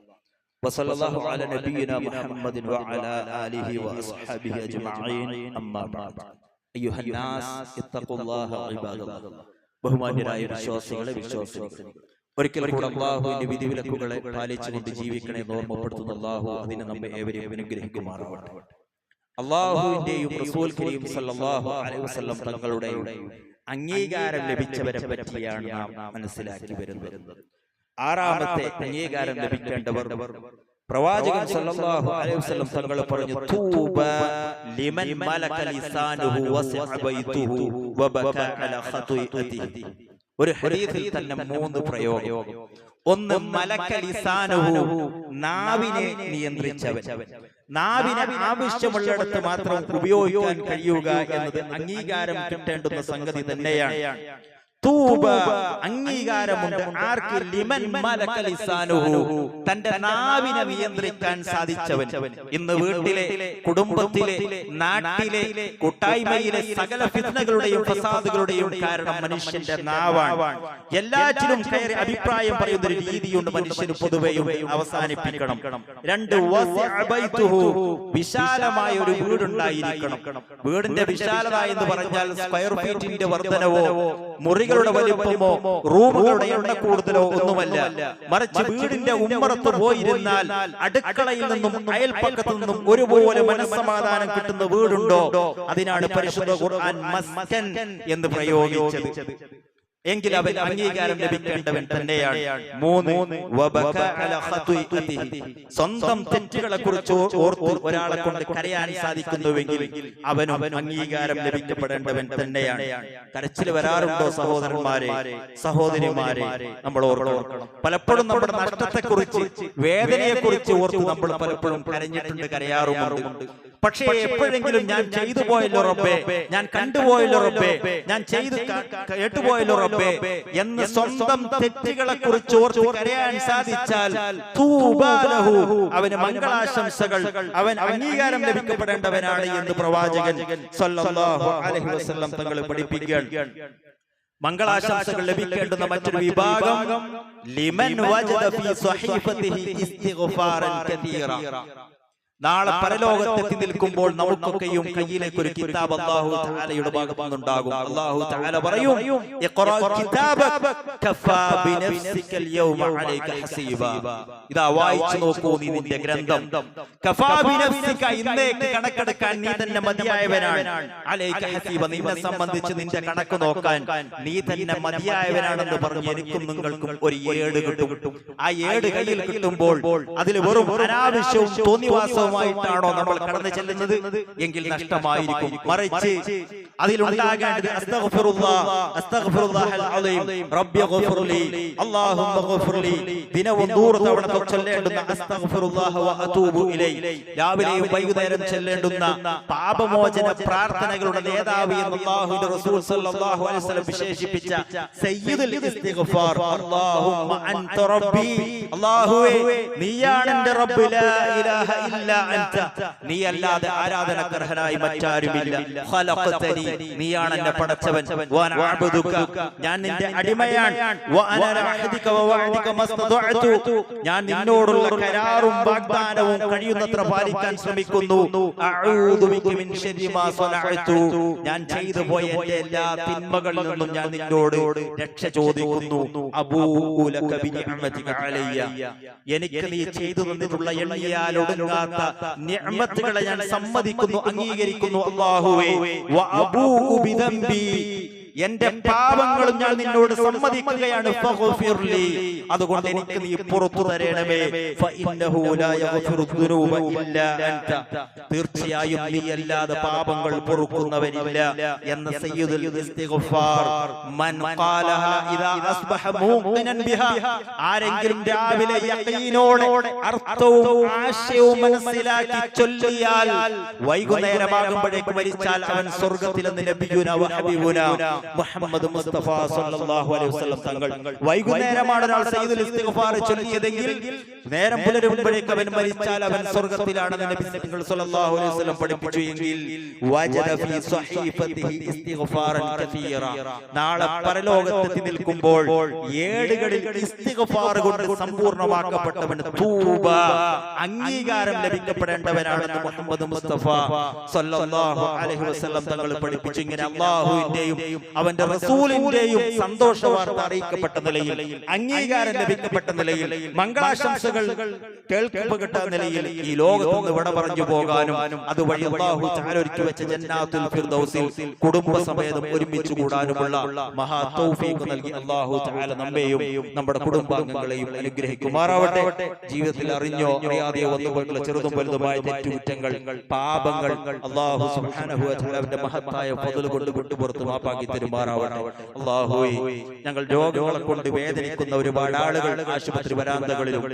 وصلى الله على نبينا محمد وعلى آله وأصحابه أجمعين أما بعد أيها الناس اتقوا الله عباد الله ബഹുമാന്യരായ വിശ്വാസികളെ വിശ്വാസികളെ ഒരിക്കൽ കൂടെ അല്ലാഹുവിന്റെ വിധിവിലക്കുകളെ പാലിച്ചുകൊണ്ട് ജീവിക്കണേ ഓർമ്മപ്പെടുത്തുന്ന അല്ലാഹു അതിനെ നമ്മെ ഏവരെയും അനുഗ്രഹിക്കുമാറാവട്ടെ. അല്ലാഹുവിന്റെയും റസൂലിന്റെയും സല്ലല്ലാഹു അലൈഹി വസല്ലം തങ്ങളുടെ അംഗീകാരം ലഭിച്ചവരെ പറ്റിയാണ് നാം മനസ്സിലാക്കി വരുന്നത്. ആറാമത്തെ അംഗീകാരം ലഭിക്കേണ്ടവർ പ്രവാചകൻ സല്ലല്ലാഹു അലൈഹി വസല്ലം തങ്ങൾ പറഞ്ഞു, തൂബ ലിമൻ മലക ലിസാനുഹു വസഅബൈതുഹു വബക അലാ ഖതുഇഅതിഹി. ഒരു ഹദീസിൽ തന്നെ 3 പ്രയോഗം. ഒന്ന്, മലക ലിസാനുഹു, നാവിനെ നിയന്ത്രിച്ചവൻ. നാവിനെ ആവശ്യമുള്ളിടത്ത് മാത്രം ഉപയോഗിക്കാൻ കഴിയുക എന്നത് അംഗീകാരം കിട്ടേണ്ടുന്ന സംഗതി തന്നെയാണ്. തൂബ, അംഗീകാരമുണ്ട് ആർക്ക്? ലിമൻ മലക ലിസാനുഹു, തന്റെ നാവിനെ നിയന്ത്രിക്കാൻ സാധിച്ചവൻ. ഇന്ന് വീട്ടിലെ, കുടുംബത്തിലെ, നാട്ടിലെ, കൂട്ടായ്മയിലെ സകല ഫിത്നകളുടെയും ഫസാദുകളുടെയും കാരണം മനുഷ്യന്റെ നാവാണ്. എല്ലാറ്റിലും കയറി അഭിപ്രായം പറയുന്ന ഒരു രീതിയുണ്ട് മനുഷ്യന് പൊതുവെയും അവസാനിപ്പിക്കണം. 2, വസഅബൈതുഹു, വിശാലമായ ഒരു വീടുണ്ടായിരിക്കണം. വീടിന്റെ വിശാലത എന്ന് പറഞ്ഞാൽ സ്ക്വയർ ഫീറ്റിന്റെ വർധനവോ മുറികളുടെ വലിപ്പമോ റൂമുകളുടെ എണ്ണ കൂടുതലോ ഒന്നുമല്ല. മറിച്ച് വീടിന്റെ ഉമ്മറത്ത് പോയിരുന്നാൽ അടുക്കളയിൽ നിന്നും അയൽപ്പക്കത്തു നിന്നും ഒരുപോലെ മനസ്സമാധാനം കിട്ടുന്ന വീടുണ്ടോ, അതിനാണ് പരിശുദ്ധ ഖുർആൻ മസ്കൻ എന്ന് പ്രയോഗിച്ചത്. എങ്കിൽ അവൻ അംഗീകാരം ലഭിക്കേണ്ടവൻ തന്നെയാണ്. 3, വബക അലാ ഖതുഇഅതിഹി, സ്വന്തം തെറ്റുകളെ കുറിച്ച് ഓർത്ത് ഒരാളെ കൊണ്ട് കരയാൻ സാധിക്കുന്നുവെങ്കിൽ അവനും അംഗീകാരം ലഭിക്കപ്പെടേണ്ടവൻ തന്നെയാണ്. കരച്ചിൽ വരാറുണ്ടോ സഹോദരന്മാരെ, സഹോദരിമാരെ? നമ്മൾ ഓർക്കണം, പലപ്പോഴും നമ്മുടെ നഷ്ടത്തെക്കുറിച്ച്, വേദനയെക്കുറിച്ച് ഓർത്ത് നമ്മൾ പലപ്പോഴും കരഞ്ഞിട്ടുണ്ട്, കരയാറുമുണ്ട്. പക്ഷേ എപ്പോഴെങ്കിലും ഞാൻ ചെയ്തു പോയല്ലോ റബ്ബേ, ഞാൻ കണ്ടുപോയല്ലോ റബ്ബേ, ഞാൻ ചെയ്ത് കേട്ടുപോയല്ലോ റബ്ബേ എന്ന് സ്വന്തം തെറ്റുകളെ കുറിച്ച് ഓർത്ത് കരയാൻ സാധിച്ചാൽ തൂബാ ലഹു, അവന് മംഗളാശംസകൾ, അവൻ അംഗീകാരം ലഭിക്കപ്പെടേണ്ടവനാണ് എന്ന് പ്രവാചകൻ സല്ലല്ലാഹു അലൈഹി വസല്ലം തങ്ങൾ പഠിപ്പിക്കുകയാണ്. മംഗളാശംസകൾ ലഭിക്കേണ്ടുന്ന മറ്റൊരു വിഭാഗം, ലിമൻ വജദ ഫീ സ്വഹീഫതിഹി ഇസ്തിഗ്ഫാറൻ കതീറ. നാളെ പരലോകത്തെത്തി നിൽക്കുമ്പോൾ നമുക്കൊക്കെയും കയ്യിലേക്ക് ഒരു കിതാബ് അല്ലാഹു തആലയുടെ ഭാഗത്തു നിന്നുണ്ടാകും. അല്ലാഹു തആല പറയും, ഇഖ്റാ കിതാബക കഫാ ബിനഫ്സികൽ യൗമ അലൈക ഹസീബ. ഇതാ വായിച്ചു നോക്കൂ നീ നിന്റെ ഗ്രന്ഥം. കഫാ ബിനഫ്സിക, ഇന്നേക്ക് കണക്കെടുക്കാൻ നീ തന്നെ മതിയായവനാണ്. അലൈക ഹസീബ, നിന്നെ സംബന്ധിച്ച് നിന്റെ കണക്ക് നോക്കാൻ നീ തന്നെ മതിയായവനാണെന്ന് പറഞ്ഞ് എനിക്കും നിങ്ങൾക്കും ഒരു ഏട് കിട്ടും. ആ ഏട് കയ്യിൽ കിട്ടുമ്പോൾ അതിൽ വെറും അനാവശ്യവും തോന്നിവാസവും ാണോ നമ്മൾ കടന്നു ചെല്ലുന്നത് എങ്കിൽ നഷ്ടമായിരിക്കും. മറിച്ച് അതിലുണ്ടാകേണ്ടത് അസ്തഗ്ഫിറുല്ലാഹ്, അസ്തഗ്ഫിറുല്ലാഹൽ അലീം, റബ്ബി ഗ്ഫിർലി, അല്ലാഹുമ്മ ഗ്ഫിർലി, ദിനവും 100 തവണ ചൊല്ലേണ്ടുന്ന അസ്തഗ്ഫിറുല്ലാഹ വ അതൂബു ഇലൈഹി, രാവിലെയും വൈകുന്നേരം ചൊല്ലേണ്ടുന്ന പാപമോചന പ്രാർത്ഥനകളുടെ നേതാവ് എന്ന് അല്ലാഹുവിന്റെ റസൂൽ സല്ലല്ലാഹു അലൈഹി വസല്ലം വിശേഷിപ്പിച്ച സയ്യിദുൽ ഇസ്തിഗ്ഫാർ, അല്ലാഹുമ്മ അൻത റബ്ബി, അല്ലാഹുവേ നീയാണ് എൻ്റെ റബ്ബ്, ലാ ഇലാഹ ഇല്ലാ അൻത, നീ അല്ലാതെ ആരാധനക്കർഹനായി മറ്റാരുമില്ല. ഖലഖതനി, നീയാണ് എന്നെ പടച്ചവൻ. വഅന അഅ്ബുദുക, ഞാൻ നിന്റെ അടിമയാണ്. വഅന അഹദിക വവഅദിക മസ്തദഅതു, ഞാൻ നിന്നോടുള്ള കരാറും വാഗ്ദാനവും കഴിയുന്നത്ര പാലിക്കാൻ ശ്രമിക്കുന്നു. അഊദു ബിക മിൻ ശർരി മാ സനഅതു, ഞാൻ ചെയ്തു പോയ എൻ്റെ എല്ലാ തിന്മകളിൽ നിന്നും ഞാൻ നിന്നോട് രക്ഷ ചോദിക്കുന്നു. അബൂഉ ലക ബിനിഅമതിക അലയ്യ, എനിക്ക് നീ ചെയ്തു തന്നിട്ടുള്ള എണ്ണിയാലൊടുങ്ങാത്ത നിഅമത്തുകളെ ഞാൻ സമ്മതിക്കുന്നു, അംഗീകരിക്കുന്നു. അല്ലാഹുവേ, വഅബൂഉ ബിദംബി, എന്റെ പാപങ്ങളും ഞാൻ നിന്നോട് സമ്മതിക്കുകയാണ്. ഫഗ്ഫിർലി, അതുകൊണ്ട് എനിക്ക് നീ പുറത്തു തരണമേ. ഫഇന്നഹു ലാ യഗ്ഫിറു ദുനൂബ ഇല്ലാ അൻത, തീർച്ചയായും നീ അല്ലാതെ പാപങ്ങൾ പൊറുക്കുന്നവനില്ല എന്ന സയ്യിദുൽ ഇസ്തിഗ്ഫാർ. മൻ ഖാലഹാ ഇദാ അസ്ബഹ മൂഖിനൻ ബിഹാ, ആരെങ്കിലും രാവിലെ യഖീനോടെ അർത്ഥവും ആശയവും മനസ്സിലാക്കി ചൊല്ലിയാൽ വൈകുന്നേരമാകുമ്പോഴേക്ക് മരിച്ചാൽ അവൻ സ്വർഗ്ഗത്തിലെന്ന് നബിയുനാ വ ഹബീബുനാ മുഹമ്മദ് മുസ്തഫ സല്ലല്ലാഹു അലൈഹി വസല്ലം തങ്ങൾ വൈകുന്നേരമാണ് ഒരാൾ സയ്യിദുൽ ഇസ്തിഗ്ഫാർ ചൊല്ലിയതെങ്കിൽ നേരം പുലരുമ്പോഴേക്ക് അവൻ മരിച്ചാൽ അവൻ സ്വർഗ്ഗത്തിലാണെന്ന് നബി സല്ലല്ലാഹു അലൈഹി വസല്ലം പഠിപ്പിച്ചു എങ്കിൽ വജദ ഫീ സ്വഹീഫതിഹി ഇസ്തിഗ്ഫാറൻ കതീറ നാളെ പരലോകത്തെത്തി നിൽക്കുമ്പോൾ ഏടുകളിൽ ഇസ്തിഗ്ഫാർ കൊണ്ട് സമ്പൂർണ്ണമാക്കപ്പെട്ടവന് തൂബ അംഗീകാരം ലഭിക്കപ്പെടേണ്ടവനാണെന്ന് മുഹമ്മദ് മുസ്തഫ സല്ലല്ലാഹു അലൈഹി വസല്ലം തങ്ങൾ പഠിപ്പിച്ചു. ഇങ്ങനെ അല്ലാഹുവിന്റെയും അവന്റെ റസൂലിന്റെയും സന്തോഷ വാർത്ത അറിയിക്കപ്പെട്ട നിലയിൽ, അംഗീകാരം ലഭിക്കപ്പെട്ട നിലയിൽ, മംഗളാശംസകൾ കേൾക്കപ്പെട്ട നിലയിൽ ഈ ലോകത്ത് നിന്ന് വിട പറഞ്ഞു പോകാനും അതുവഴി അല്ലാഹു തആല ഒരുക്കി വെച്ച ജന്നാത്തുൽ ഫിർദൗസിൽ കുടുംബസമേതം ഒരുമിച്ച് കൂടാനുമുള്ള മഹാ തൗഫീഖ് നൽകി അല്ലാഹു തആല നമ്മെയും നമ്മുടെ കുടുംബാംഗങ്ങളെയും അനുഗ്രഹിക്കുമാറാവട്ടെ. ജീവിതത്തിൽ അറിഞ്ഞോ അറിയാതെയോ വന്നുപോയിട്ടുള്ള ചെറുതും വലുതുമായ തെറ്റുകുറ്റങ്ങൾ, പാപങ്ങൾ അല്ലാഹു സുബ്ഹാനഹു വ തആലയുടെ മഹത്തായ ഫദ്ൽ കൊണ്ട് വിട്ടുപുറത്ത് മാപ്പാക്കി തരുമാറാവട്ടെ. അല്ലാഹുവേ, ഞങ്ങൾ രോഗങ്ങളെ കൊണ്ട് വേദനിക്കുന്ന ഒരുപാട് ആളുകൾ ആശുപത്രി വരാന്തകളിലും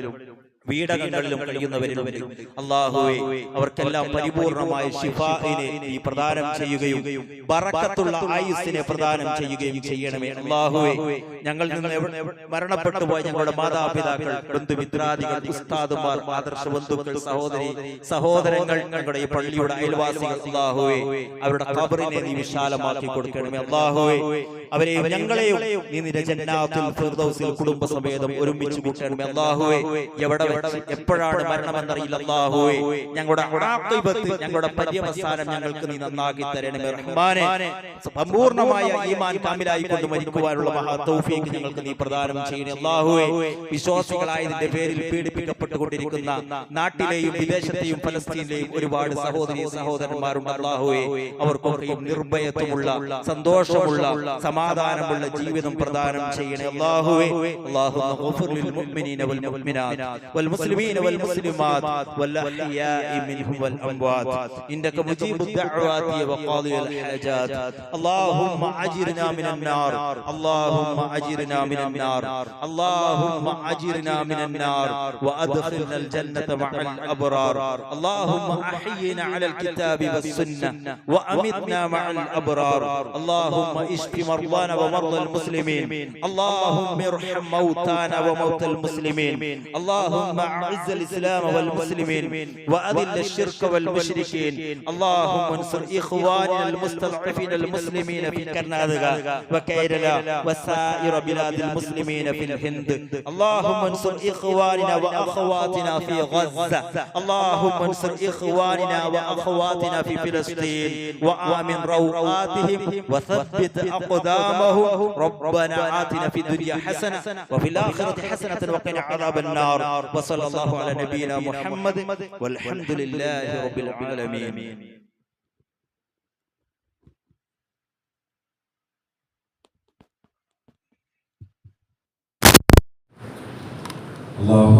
വീടകങ്ങളിലും കഴിയുന്നവരുണ്ട്. അല്ലാഹുവേ, അവർക്കെല്ലാം പരിപൂർണമായ ശിഫാഇനെ നീ പ്രദാനം ചെയ്യുകയും ബറക്കത്തുള്ള ആയുസ്സിനെ പ്രദാനം ചെയ്യുകയും ചെയ്യണമേ. അല്ലാഹുവേ, ഞങ്ങളിൽ നിന്ന് മരണപ്പെട്ടു പോയ ഞങ്ങളുടെ മാതാപിതാക്കൾ, ബന്ധുമിത്രാദികൾ, ഉസ്താദുമാർ, ആദർശ ബന്ധുക്കൾ, സഹോദരങ്ങൾ, ഞങ്ങളുടെ ഈ പള്ളിയുടെ അയൽവാസികൾ, അല്ലാഹുവേ, അവരുടെ ഖബറിനെ നീ വിശാലമാക്കി കൊടുക്കണമേ. അല്ലാഹുവേ, അവരെയും ഞങ്ങളെയും നീ നിന്റെ ജന്നാത്തുൽ ഫിർദൗസിൽ കുടുംബസമേതം ഒരുമിച്ച് കൂട്ടണമേ. അല്ലാഹുവേ, എവിടെ എപ്പോഴാണ് മരണമെന്നറിയില്ല. അല്ലാഹുവേ, ഞങ്ങളുടെ ആഖിബത്ത്, ഞങ്ങളുടെ പര്യവസാനം ഞങ്ങൾക്ക് നീ നന്നാക്കി തരണമേ. റഹ്മാനെ, സമ്പൂർണ്ണമായ ഈമാൻ കാമിലായി കൊണ്ട് മരിക്കുവാനുള്ള മഹാ തൗഫീഖ് ഞങ്ങൾക്ക് നീ പ്രദാനം ചെയ്യണേ. അല്ലാഹുവേ, വിശ്വാസികളായതിന്റെ പേരിൽ പീഡിപ്പിക്കപ്പെട്ടുകൊണ്ടിരിക്കുന്ന നാട്ടിലെയും വിദേശത്തെയും ഫലസ്തീനിലെയും ഒരുപാട് സഹോദരി സഹോദരന്മാരുണ്ട്. അല്ലാഹുവേ, അവർക്കൊക്കെ നിർഭയത്വമുള്ള, സന്തോഷമുള്ള, സമാധാനമുള്ള ജീവിതം പ്രദാനം ചെയ്യണേ. അല്ലാഹുവേ, അല്ലാഹുമ്മ ഗഫിർ ലിൽ മുഅ്മിനീന വൽ മുഅ്മിനാത്ത് والمسلمين والمسلمات والأحياء منهم والأموات إنك مجيب الدعوات وقاضي الحاجات. اللهم أجرنا من النار، اللهم أجرنا من النار، اللهم أجرنا من النار وأدخلنا الجنة مع الأبرار. اللهم أحينا على الكتاب والسنة وأمتنا مع الأبرار. اللهم اشف مرضانا ومرضى المسلمين، اللهم ارحم موتانا وموتى المسلمين. اللهم أعز الإسلام والمسلمين وأذل الشرك والمشركين. اللهم انصر إخواننا المستضعفين المسلمين في كرناطق وكيرلا وسائر بلاد المسلمين في الهند. اللهم انصر إخواننا وأخواتنا في غزة. اللهم انصر إخواننا وأخواتنا في فلسطين وآمن روعاتهم وثبت أقدامهم. ربنا آتنا في الدنيا حسنة وفي الآخرة حسنة وقنا عذاب النار. وصلى الله على نبينا محمد والحمد لله رب العالمين. الله